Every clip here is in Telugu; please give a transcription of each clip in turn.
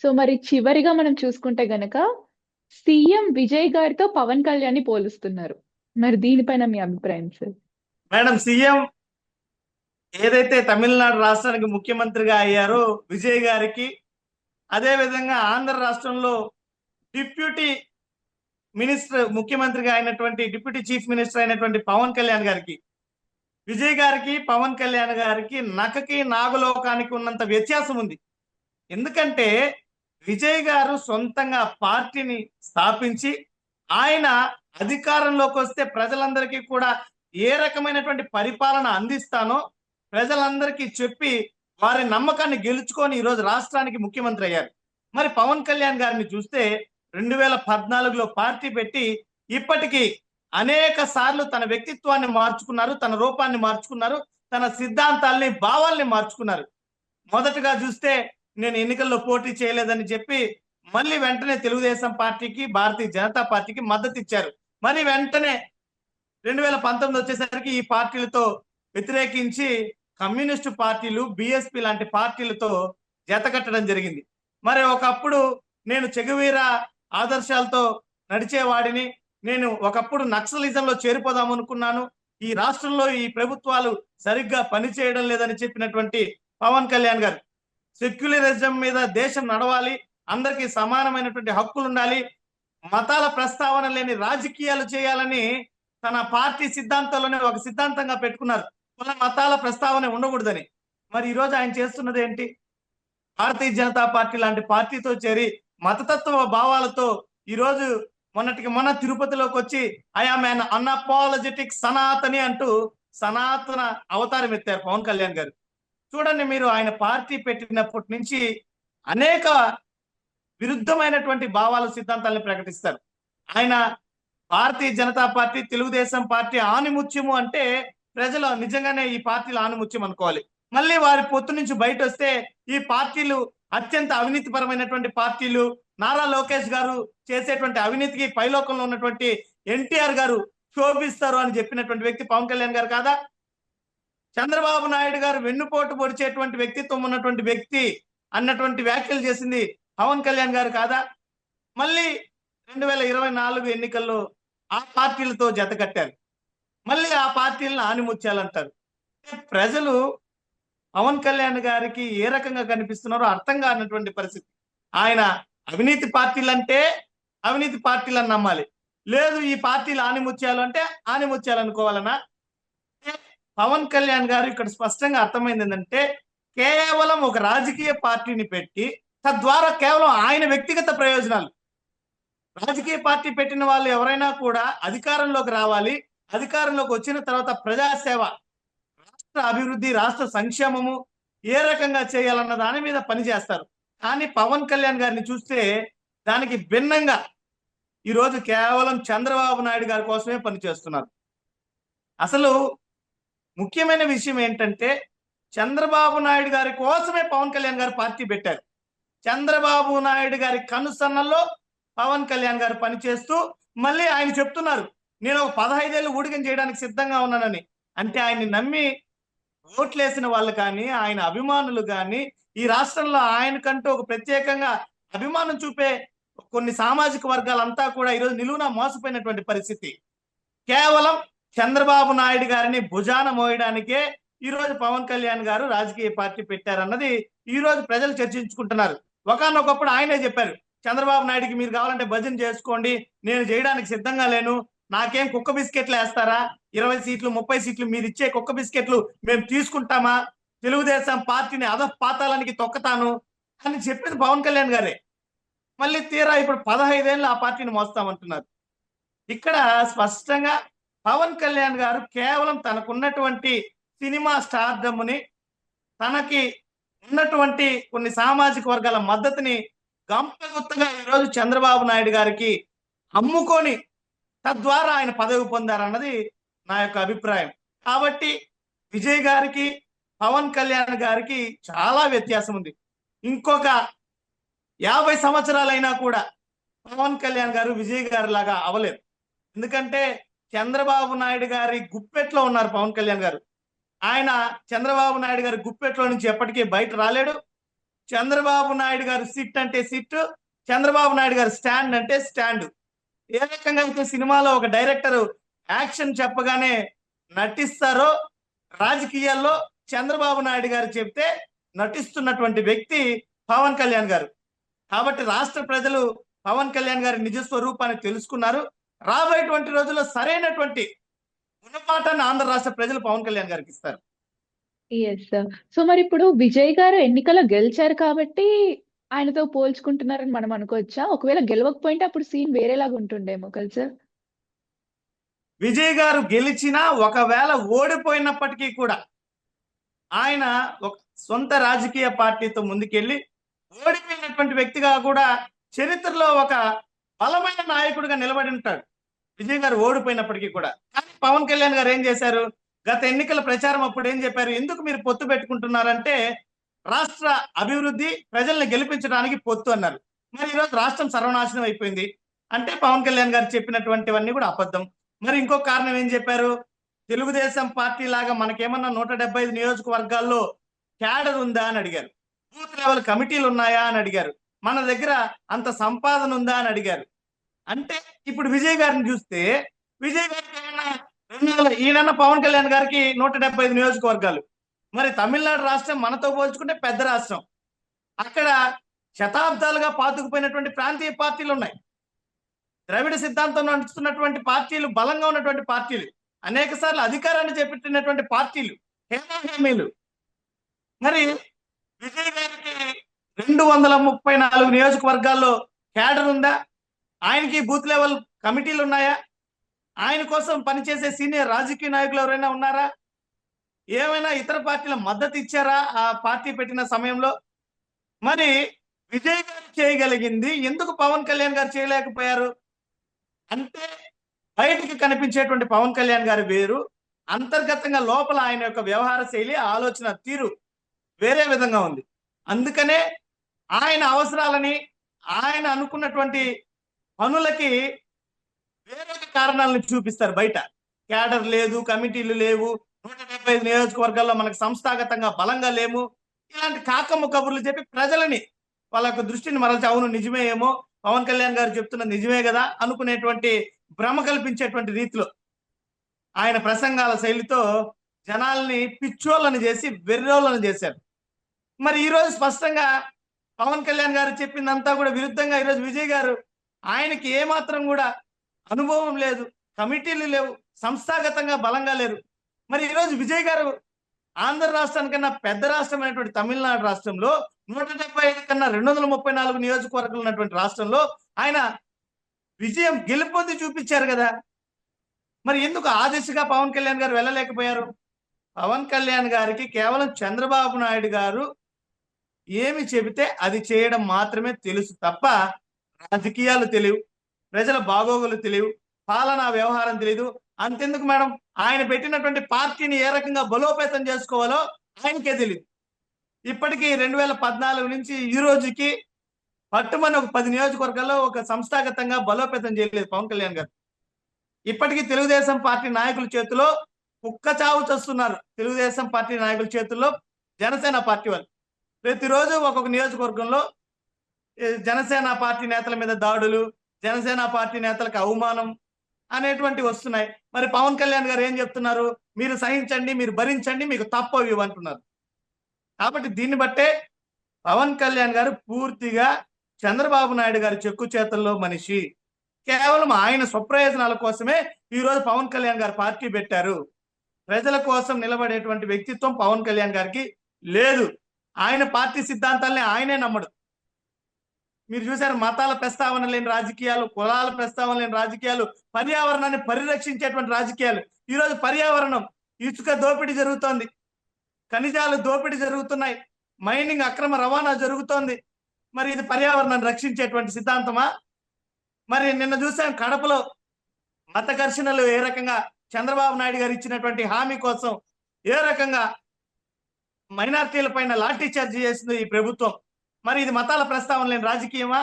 సో మరి చివరిగా మనం చూసుకుంటే గనక సీఎం విజయ్ గారితో పవన్ కళ్యాణ్ ని పోలుస్తున్నారు. మరి దీనిపైన మీ అభిప్రాయం సార్? మేడం, సీఎం ఏదైతే తమిళనాడు రాష్ట్రానికి ముఖ్యమంత్రిగా అయ్యారో విజయ్ గారికి, అదే విధంగా ఆంధ్ర రాష్ట్రంలో డిప్యూటీ ముఖ్యమంత్రిగా అయినటువంటి డిప్యూటీ చీఫ్ మినిస్టర్ అయినటువంటి పవన్ కళ్యాణ్ గారికి, విజయ్ గారికి పవన్ కళ్యాణ్ గారికి నకకి నాగలోకానికి ఉన్నంత వ్యత్యాసం ఉంది. ఎందుకంటే విజయ్ గారు సొంతంగా పార్టీని స్థాపించి ఆయన అధికారంలోకి వస్తే ప్రజలందరికీ కూడా ఏ రకమైనటువంటి పరిపాలన అందిస్తానో ప్రజలందరికీ చెప్పి వారి నమ్మకాన్ని గెలుచుకొని ఈరోజు రాష్ట్రానికి ముఖ్యమంత్రి అయ్యారు. మరి పవన్ కళ్యాణ్ గారిని చూస్తే 2014లో పార్టీ పెట్టి ఇప్పటికీ అనేక సార్లు తన వ్యక్తిత్వాన్ని మార్చుకున్నారు, తన రూపాన్ని మార్చుకున్నారు, తన సిద్ధాంతాల్ని భావాల్ని మార్చుకున్నారు. మొదటగా చూస్తే నేను ఎన్నికల్లో పోటీ చేయలేదని చెప్పి మళ్ళీ వెంటనే తెలుగుదేశం పార్టీకి, భారతీయ జనతా పార్టీకి మద్దతు ఇచ్చారు. మరి వెంటనే 2019 వచ్చేసరికి ఈ పార్టీలతో వ్యతిరేకించి కమ్యూనిస్టు పార్టీలు, బిఎస్పి లాంటి పార్టీలతో జతకట్టడం జరిగింది. మరి ఒకప్పుడు నేను చెగువీరా ఆదర్శాలతో నడిచేవాడిని, నేను ఒకప్పుడు నక్సలిజంలో చేరిపోదాం అనుకున్నాను, ఈ రాష్ట్రంలో ఈ ప్రభుత్వాలు సరిగ్గా పనిచేయడం లేదని చెప్పినటువంటి పవన్ కళ్యాణ్ గారు సెక్యులరిజం మీద దేశం నడవాలి, అందరికీ సమానమైనటువంటి హక్కులు ఉండాలి, మతాల ప్రస్తావన లేని రాజకీయాలు చేయాలని తన పార్టీ సిద్ధాంతాల్లోనే ఒక సిద్ధాంతంగా పెట్టుకున్నారు. కుల మతాల ప్రస్తావన ఉండకూడదని. మరి ఈరోజు ఆయన చేస్తున్నది ఏంటి? భారతీయ జనతా పార్టీ లాంటి పార్టీతో చేరి మతతత్వ భావాలతో ఈరోజు మొన్నటికి మొన్న తిరుపతిలోకి వచ్చి ఐఆమ్ యాన్ అన్అపాలజెటిక్ సనాతని అంటూ సనాతన అవతారం ఎత్తారు పవన్ కళ్యాణ్ గారు. చూడండి, మీరు ఆయన పార్టీ పెట్టినప్పటి నుంచి అనేక విరుద్ధమైనటువంటి భావాలు, సిద్ధాంతాలను ప్రకటిస్తారు. ఆయన భారతీయ జనతా పార్టీ, తెలుగుదేశం పార్టీ ఆణిముత్యము అంటే ప్రజలు నిజంగానే ఈ పార్టీలు ఆణిముత్యం అనుకోవాలి. మళ్ళీ వారి పొత్తు నుంచి బయట వస్తే ఈ పార్టీలు అత్యంత అవినీతిపరమైనటువంటి పార్టీలు, నారా లోకేష్ గారు చేసేటువంటి అవినీతికి పైలోకంలో ఉన్నటువంటి ఎన్టీఆర్ గారు శోభిస్తారు అని చెప్పినటువంటి వ్యక్తి పవన్ కళ్యాణ్ గారు కాదా? చంద్రబాబు నాయుడు గారు వెన్నుపోటు పొడిచేటువంటి వ్యక్తిత్వం ఉన్నటువంటి వ్యక్తి అన్నటువంటి వ్యాఖ్యలు చేసింది పవన్ కళ్యాణ్ గారు కాదా? మళ్ళీ 2024 ఎన్నికల్లో ఆ పార్టీలతో జత కట్టారు, మళ్ళీ ఆ పార్టీలను ఆనిముత్యాలంటారు. ప్రజలు పవన్ కళ్యాణ్ గారికి ఏ రకంగా కనిపిస్తున్నారో అర్థం కానటువంటి పరిస్థితి. ఆయన అవినీతి పార్టీలు అంటే అవినీతి పార్టీలను నమ్మాలి, లేదు ఈ పార్టీలు ఆనిముత్యాలు అంటే ఆనిముత్యాలు అనుకోవాలనా? పవన్ కళ్యాణ్ గారు ఇక్కడ స్పష్టంగా అర్థమైంది ఏంటంటే కేవలం ఒక రాజకీయ పార్టీని పెట్టి తద్వారా కేవలం ఆయన వ్యక్తిగత ప్రయోజనాలు, రాజకీయ పార్టీ పెట్టిన వాళ్ళు ఎవరైనా కూడా అధికారంలోకి రావాలి, అధికారంలోకి వచ్చిన తర్వాత ప్రజాసేవ, రాష్ట్ర అభివృద్ధి, రాష్ట్ర సంక్షేమము ఏ రకంగా చేయాలన్న దాని మీద పనిచేస్తారు. కానీ పవన్ కళ్యాణ్ గారిని చూస్తే దానికి భిన్నంగా ఈరోజు కేవలం చంద్రబాబు నాయుడు గారి కోసమే పనిచేస్తున్నారు. అసలు ముఖ్యమైన విషయం ఏంటంటే చంద్రబాబు నాయుడు గారి కోసమే పవన్ కళ్యాణ్ గారు పార్టీ పెట్టారు. చంద్రబాబు నాయుడు గారి కనుసన్నల్లో పవన్ కళ్యాణ్ గారు పనిచేస్తూ మళ్ళీ ఆయన చెప్తున్నారు నేను ఒక 15 ఏళ్ళు ఊడిగం చేయడానికి సిద్ధంగా ఉన్నానని. అంటే ఆయన్ని నమ్మి ఓట్లేసిన వాళ్ళు కానీ, ఆయన అభిమానులు కానీ, ఈ రాష్ట్రంలో ఆయనకంటూ ఒక ప్రత్యేకంగా అభిమానం చూపే కొన్ని సామాజిక వర్గాలంతా కూడా ఈరోజు నిలువునా మోసపోయినటువంటి పరిస్థితి. కేవలం చంద్రబాబు నాయుడు గారిని భుజాన మోయడానికే ఈరోజు పవన్ కళ్యాణ్ గారు రాజకీయ పార్టీ పెట్టారన్నది ఈరోజు ప్రజలు చర్చించుకుంటున్నారు. ఒకనొకప్పుడు ఆయనే చెప్పారు, చంద్రబాబు నాయుడికి మీరు కావాలంటే భజన చేసుకోండి, నేను చేయడానికి సిద్ధంగా లేను, నాకేం కుక్క బిస్కెట్లు వేస్తారా, 20 సీట్లు 30 సీట్లు మీరు ఇచ్చే కుక్క బిస్కెట్లు మేము తీసుకుంటామా, తెలుగుదేశం పార్టీని అధపాతాళానికి తొక్కతాను అని చెప్పింది పవన్ కళ్యాణ్ గారే. మళ్ళీ తీరా ఇప్పుడు 15 ఏళ్ళు ఆ పార్టీని మోస్తామంటున్నారు. ఇక్కడ స్పష్టంగా పవన్ కళ్యాణ్ గారు కేవలం తనకున్నటువంటి సినిమా స్టార్డమ్ని, తనకి ఉన్నటువంటి కొన్ని సామాజిక వర్గాల మద్దతుని గంపగుత్తగా ఈరోజు చంద్రబాబు నాయుడు గారికి అమ్ముకొని తద్వారా ఆయన పదవి పొందారన్నది నా యొక్క అభిప్రాయం. కాబట్టి విజయ్ గారికి పవన్ కళ్యాణ్ గారికి చాలా వ్యత్యాసం ఉంది. ఇంకొక 50 సంవత్సరాలైనా కూడా పవన్ కళ్యాణ్ గారు విజయ్ గారి లాగా అవలేరు. ఎందుకంటే చంద్రబాబు నాయుడు గారి గుప్పెట్లో ఉన్నారు పవన్ కళ్యాణ్ గారు. ఆయన చంద్రబాబు నాయుడు గారి గుప్పెట్లో నుంచి ఎప్పటికీ బయట రాలేడు. చంద్రబాబు నాయుడు గారు సిట్ అంటే సిట్, చంద్రబాబు నాయుడు గారు స్టాండ్ అంటే స్టాండ్. ఏ రకంగా అయితే సినిమాలో ఒక డైరెక్టర్ యాక్షన్ చెప్పగానే నటిస్తారో, రాజకీయాల్లో చంద్రబాబు నాయుడు గారు చెప్తే నటిస్తున్నటువంటి వ్యక్తి పవన్ కళ్యాణ్ గారు. కాబట్టి రాష్ట్ర ప్రజలు పవన్ కళ్యాణ్ గారి నిజ స్వరూపాన్ని తెలుసుకున్నారు. రాబోయేటువంటి రోజుల్లో సరైనటువంటి గుణపాఠాన్ని ఆంధ్ర రాష్ట్ర ప్రజలు పవన్ కళ్యాణ్ గారికి ఇస్తారు. Yes sir. సో మరి ఇప్పుడు విజయ్ గారు ఎన్నికల్లో గెలిచారు కాబట్టి ఆయనతో పోల్చుకుంటున్నారని మనం అనుకోవచ్చా? ఒకవేళ గెలవకపోయింటే అప్పుడు సీన్ వేరేలాగా ఉంటుండేమో కదా సార్? విజయ్ గారు గెలిచినా, ఒకవేళ ఓడిపోయినప్పటికీ కూడా ఆయన ఒక సొంత రాజకీయ పార్టీతో ముందుకెళ్ళి ఓడిపోయినటువంటి వ్యక్తిగా కూడా చరిత్రలో ఒక బలమైన నాయకుడిగా నిలబడి ఉంటాడు విజయ్ గారు ఓడిపోయినప్పటికీ కూడా. కానీ పవన్ కళ్యాణ్ గారు ఏం చేశారు? గత ఎన్నికల ప్రచారం అప్పుడు ఏం చెప్పారు? ఎందుకు మీరు పొత్తు పెట్టుకుంటున్నారంటే రాష్ట్ర అభివృద్ధి, ప్రజల్ని గెలిపించడానికి పొత్తు అన్నారు. మరి ఈరోజు రాష్ట్రం సర్వనాశనం అయిపోయింది అంటే పవన్ కళ్యాణ్ గారు చెప్పినటువంటివన్నీ కూడా అబద్ధం. మరి ఇంకో కారణం ఏం చెప్పారు? తెలుగుదేశం పార్టీ లాగా మనకేమన్నా 175 నియోజకవర్గాల్లో క్యాడర్ ఉందా అని అడిగారు. బూత్ లెవెల్ కమిటీలు ఉన్నాయా అని అడిగారు. మన దగ్గర అంత సంపాదన ఉందా అని అడిగారు. అంటే ఇప్పుడు విజయ్ గారిని చూస్తే విజయ్ గారికి ఏమన్నా ఈయన పవన్ కళ్యాణ్ గారికి 175 నియోజకవర్గాలు. మరి తమిళనాడు రాష్ట్రం మనతో పోల్చుకుంటే పెద్ద రాష్ట్రం. అక్కడ శతాబ్దాలుగా పాతుకుపోయినటువంటి ప్రాంతీయ పార్టీలు ఉన్నాయి. ద్రవిడ సిద్ధాంతం నడుస్తున్నటువంటి పార్టీలు, బలంగా ఉన్నటువంటి పార్టీలు, అనేక సార్లు అధికారాన్ని చేపట్టినటువంటి పార్టీలు, హేమాహేమీలు. మరి విజయ్ గారికి 234 నియోజకవర్గాల్లో క్యాడర్ ఉందా? ఆయనకి బూత్ లెవెల్ కమిటీలు ఉన్నాయా? ఆయన కోసం పనిచేసే సీనియర్ రాజకీయ నాయకులు ఎవరైనా ఉన్నారా? ఏమైనా ఇతర పార్టీల మద్దతు ఇచ్చారా ఆ పార్టీ పెట్టిన సమయంలో? మరి విజయ్ గారు చేయగలిగింది ఎందుకు పవన్ కళ్యాణ్ గారు చేయలేకపోయారు అంటే, బయటికి కనిపించేటువంటి పవన్ కళ్యాణ్ గారు వేరు, అంతర్గతంగా లోపల ఆయన యొక్క వ్యవహార శైలి, ఆలోచన తీరు వేరే విధంగా ఉంది. అందుకనే ఆయన అవసరాలని, ఆయన అనుకున్నటువంటి పనులకి వేరే కారణాలను చూపిస్తారు బయట. క్యాడర్ లేదు, కమిటీలు లేవు, 175 నియోజకవర్గాల్లో మనకు సంస్థాగతంగా బలంగా లేము, ఇలాంటి కాకమ్మ కబుర్లు చెప్పి ప్రజలని వాళ్ళ యొక్క దృష్టిని మరల్చి, అవును నిజమే ఏమో, పవన్ కళ్యాణ్ గారు చెప్తున్నది నిజమే కదా అనుకునేటువంటి భ్రమ కల్పించేటువంటి రీతిలో ఆయన ప్రసంగాల శైలితో జనాల్ని పిచ్చోళ్ళని చేసి వెర్రోళ్ళని చేశారు. మరి ఈరోజు స్పష్టంగా పవన్ కళ్యాణ్ గారు చెప్పిందంతా కూడా విరుద్ధంగా ఈరోజు విజయ్ గారు, ఆయనకి ఏమాత్రం కూడా అనుభవం లేదు, కమిటీలు లేవు, సంస్థాగతంగా బలంగా లేరు. మరి ఈరోజు విజయ్ గారు ఆంధ్ర రాష్ట్రానికన్నా పెద్ద రాష్ట్రమైనటువంటి తమిళనాడు రాష్ట్రంలో 175 కన్నా 234 నియోజకవర్గాలు ఉన్నటువంటి రాష్ట్రంలో ఆయన విజయం గెలుపొంది చూపించారు కదా. మరి ఎందుకు ఆ దిశగా పవన్ కళ్యాణ్ గారు వెళ్ళలేకపోయారు? పవన్ కళ్యాణ్ గారికి కేవలం చంద్రబాబు నాయుడు గారు ఏమి చెబితే అది చేయడం మాత్రమే తెలుసు తప్ప రాజకీయాలు తెలియవు, ప్రజల బాగోగులు తెలియవు, పాలనా వ్యవహారం తెలియదు. అంతెందుకు మేడం, ఆయన పెట్టినటువంటి పార్టీని ఏ రకంగా బలోపేతం చేసుకోవాలో ఆయనకే తెలియదు. ఇప్పటికీ 2014 నుంచి ఈ రోజుకి పట్టుమని ఒక 10 నియోజకవర్గాల్లో ఒక సంస్థాగతంగా బలోపేతం చేయలేదు పవన్ కళ్యాణ్ గారు. ఇప్పటికీ తెలుగుదేశం పార్టీ నాయకుల చేతిలో కుక్క చావు చేస్తున్నారు. తెలుగుదేశం పార్టీ నాయకుల చేతుల్లో జనసేన పార్టీ వాళ్ళు ప్రతిరోజు ఒక్కొక్క నియోజకవర్గంలో జనసేన పార్టీ నేతల మీద దాడులు, జనసేన పార్టీ నేతలకు అవమానం అనేటువంటివి వస్తున్నాయి. మరి పవన్ కళ్యాణ్ గారు ఏం చెప్తున్నారు? మీరు సహించండి, మీరు భరించండి, మీకు తప్పవి ఇవ్వంటున్నారు. కాబట్టి దీన్ని బట్టే పవన్ కళ్యాణ్ గారు పూర్తిగా చంద్రబాబు నాయుడు గారి చెక్కు చేతల్లో మనిషి. కేవలం ఆయన స్వప్రయోజనాల కోసమే ఈరోజు పవన్ కళ్యాణ్ గారు పార్టీ పెట్టారు. ప్రజల కోసం నిలబడేటువంటి వ్యక్తిత్వం పవన్ కళ్యాణ్ గారికి లేదు. ఆయన పార్టీ సిద్ధాంతాలని ఆయనే నమ్మడు. మీరు చూసారు, మతాల ప్రస్తావన లేని రాజకీయాలు, కులాల ప్రస్తావన లేని రాజకీయాలు, పర్యావరణాన్ని పరిరక్షించేటువంటి రాజకీయాలు. ఈరోజు పర్యావరణం, ఇసుక దోపిడీ జరుగుతోంది, ఖనిజాలు దోపిడీ జరుగుతున్నాయి, మైనింగ్ అక్రమ రవాణా జరుగుతోంది. మరి ఇది పర్యావరణాన్ని రక్షించేటువంటి సిద్ధాంతమా? మరి నిన్న చూసాం కడపలో మత ఘర్షణలు ఏ రకంగా చంద్రబాబు నాయుడు గారు ఇచ్చినటువంటి హామీ కోసం ఏ రకంగా మైనార్టీల పైన లాఠీ చార్జ్ చేసింది ఈ ప్రభుత్వం. మరి ఇది మతాల ప్రస్తావన లేని రాజకీయమా?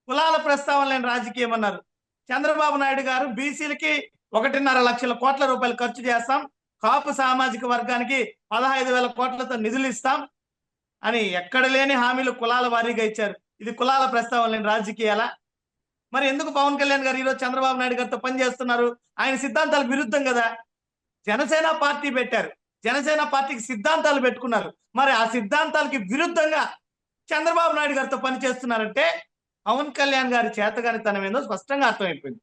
కులాల ప్రస్తావన లేని రాజకీయం అన్నారు. చంద్రబాబు నాయుడు గారు బీసీలకి 1.5 లక్షల కోట్ల రూపాయలు ఖర్చు చేస్తాం, కాపు సామాజిక వర్గానికి 15,000 కోట్లతో నిధులు ఇస్తాం అని ఎక్కడ లేని హామీలు కులాల వారీగా ఇచ్చారు. ఇది కులాల ప్రస్తావన లేని రాజకీయాలా? మరి ఎందుకు పవన్ కళ్యాణ్ గారు ఈరోజు చంద్రబాబు నాయుడు గారితో పనిచేస్తున్నారు? ఆయన సిద్ధాంతాలకు విరుద్ధం కదా. జనసేన పార్టీ పెట్టారు, జనసేన పార్టీకి సిద్ధాంతాలు పెట్టుకున్నారు. మరి ఆ సిద్ధాంతాలకి విరుద్ధంగా చంద్రబాబు నాయుడు గారితో పనిచేస్తున్నారంటే పవన్ కళ్యాణ్ గారి చేతగానితనం ఏందో స్పష్టంగా అర్థమైపోయింది.